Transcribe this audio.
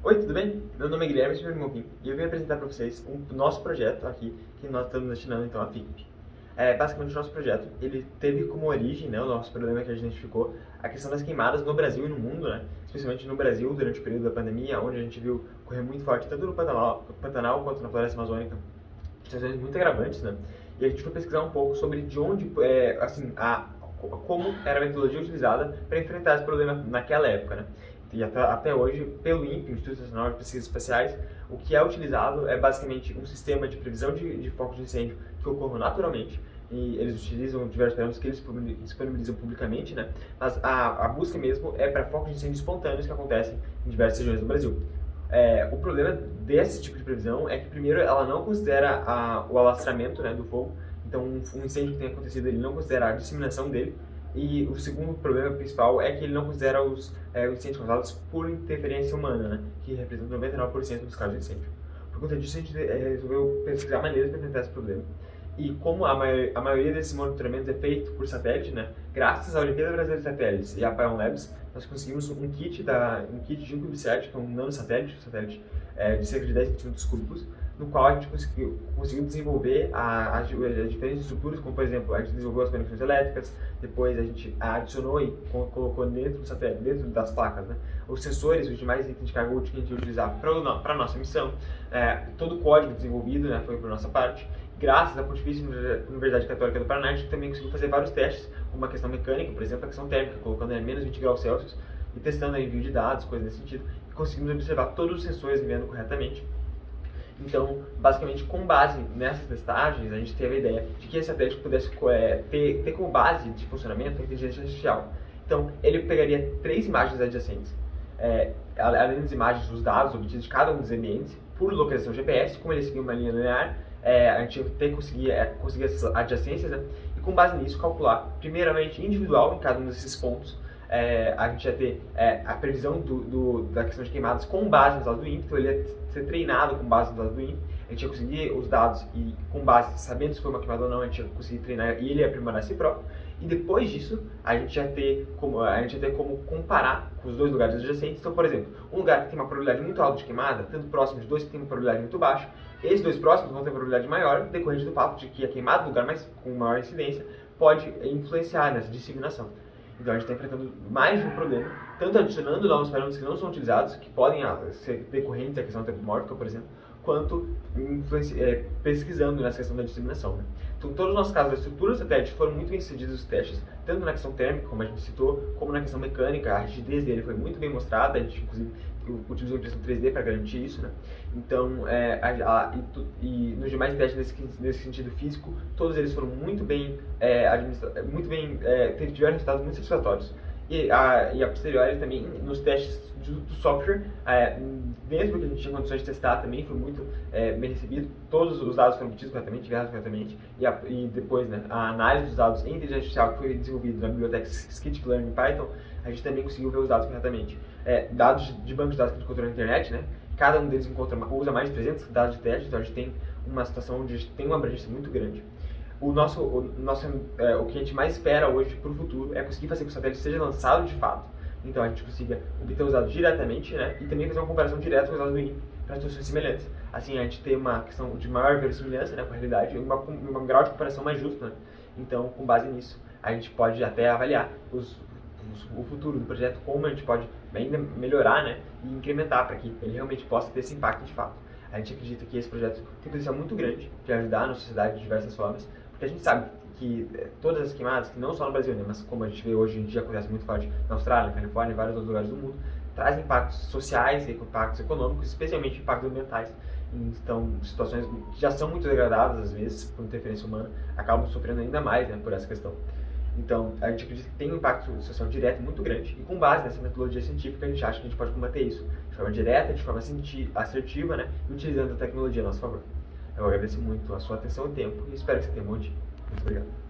Oi, tudo bem? Meu nome é Guilherme Supermovim e eu vim apresentar para vocês o nosso projeto aqui, que nós estamos destinando então a FIP. Basicamente, o nosso projeto, ele teve como origem, né, o nosso problema que a gente identificou, a questão das queimadas no Brasil e no mundo, né, especialmente no Brasil, durante o período da pandemia, onde a gente viu correr muito forte, tanto no Pantanal quanto na Floresta Amazônica, situações muito agravantes, né, e a gente foi pesquisar um pouco sobre de onde, como era a metodologia utilizada para enfrentar esse problema naquela época, né. E até hoje, pelo INPE, Instituto Nacional de Pesquisas Espaciais, o que é utilizado é basicamente um sistema de previsão de focos de incêndio que ocorram naturalmente, e eles utilizam diversos parâmetros que eles disponibilizam publicamente, né? Mas a busca mesmo é para focos de incêndio espontâneos que acontecem em diversas regiões do Brasil. O problema desse tipo de previsão é que, primeiro, ela não considera o alastramento, né, do fogo. Então, um incêndio que tenha acontecido, ele não considera a disseminação dele. E o segundo problema principal é que ele não considera os incêndios causados por interferência humana, né, que representa 99% dos casos de incêndio. Por conta disso, a gente resolveu pesquisar maneiras para enfrentar esse problema. E como a maioria desses monitoramentos é feito por satélite, né, graças à Olimpíada Brasileira de Satélites e à Pion Labs, nós conseguimos um kit de 1,7, que é um nanosatélite, de cerca de 10 centímetros cúbicos, no qual a gente conseguiu desenvolver as diferentes estruturas, como por exemplo, a gente desenvolveu as conexões elétricas, depois a gente adicionou e colocou dentro do satélite, dentro das placas, né, os sensores, os demais itens de carga útil que a gente ia utilizar para a nossa missão. Todo o código desenvolvido, né, foi por nossa parte. Graças à Pontifícia Universidade Católica do Paraná, a gente também conseguiu fazer vários testes, como a questão mecânica, por exemplo, a questão térmica, colocando em menos 20 graus Celsius e testando o envio de dados, coisas desse sentido, e conseguimos observar todos os sensores enviando corretamente. Então, basicamente, com base nessas testagens, a gente teve a ideia de que esse satélite pudesse ter como base de funcionamento a inteligência artificial. Então, ele pegaria 3 imagens adjacentes, além das imagens dos dados obtidos de cada um dos ambientes, por localização GPS, como ele seguia uma linha linear, a gente ia conseguir essas adjacências, né? E com base nisso calcular, primeiramente individual em cada um desses pontos, a gente ia ter a previsão da questão de queimadas com base nos dados do INPE, então ele ia ser treinado com base nos dados do INPE, a gente ia conseguir os dados e com base, sabendo se foi uma queimada ou não, a gente ia conseguir treinar e ele ia aprimorar si próprio. E depois disso, a gente ia ter como comparar com os dois lugares adjacentes. Então, por exemplo, um lugar que tem uma probabilidade muito alta de queimada, tanto próximo de dois que tem uma probabilidade muito baixa, esses dois próximos vão ter uma probabilidade maior, decorrente do fato de que a queimada do lugar com maior incidência pode influenciar nessa disseminação. Então a gente está enfrentando mais de um problema, tanto adicionando novos parâmetros que não são utilizados, que podem ser decorrentes da questão antropomórfica, por exemplo, quanto pesquisando nessa questão da disseminação, né? Então, todos os nossos casos da estrutura satélite foram muito bem sucedidos os testes, tanto na questão térmica, como a gente citou, como na questão mecânica. A rigidez dele foi muito bem mostrada, a gente inclusive utilizou impressão 3D para garantir isso, né? Então, e nos demais testes nesse sentido físico, todos eles foram muito bem tiveram resultados muito satisfatórios. E a posteriori também, nos testes do software, mesmo que a gente tinha condições de testar também, foi muito bem recebido. Todos os dados foram obtidos corretamente, enviados corretamente, e depois, né, a análise dos dados em inteligência artificial que foi desenvolvida na biblioteca Scikit-learn em Python, a gente também conseguiu ver os dados corretamente. Dados de banco de dados que a gente encontrou na internet, né, cada um deles usa mais de 300 dados de teste, então a gente tem uma situação onde a gente tem uma abrangência muito grande. O que a gente mais espera hoje para o futuro é conseguir fazer com que o satélite seja lançado de fato. Então a gente consiga obter os dados diretamente, né, e também fazer uma comparação direta com os dados do INPE para situações semelhantes. Assim a gente tem uma questão de maior verossimilhança, né, com a realidade e um grau de comparação mais justo, né? Então, com base nisso, a gente pode até avaliar o futuro do projeto, como a gente pode ainda melhorar, né, e incrementar para que ele realmente possa ter esse impacto de fato. A gente acredita que esse projeto tem potencial muito grande de ajudar a nossa sociedade de diversas formas, porque a gente sabe que todas as queimadas, que não só no Brasil, né, mas como a gente vê hoje em dia acontece muito forte na Austrália, na Califórnia e vários outros lugares do mundo, trazem impactos sociais e impactos econômicos, especialmente impactos ambientais. Então, situações que já são muito degradadas, às vezes, por interferência humana, acabam sofrendo ainda mais, né, por essa questão. Então, a gente acredita que tem um impacto social direto muito grande, e com base nessa metodologia científica, a gente acha que a gente pode combater isso de forma direta, de forma assertiva, né, e utilizando a tecnologia a nosso favor. Eu agradeço muito a sua atenção e tempo, e espero que você tenha um bom dia. Muito obrigado.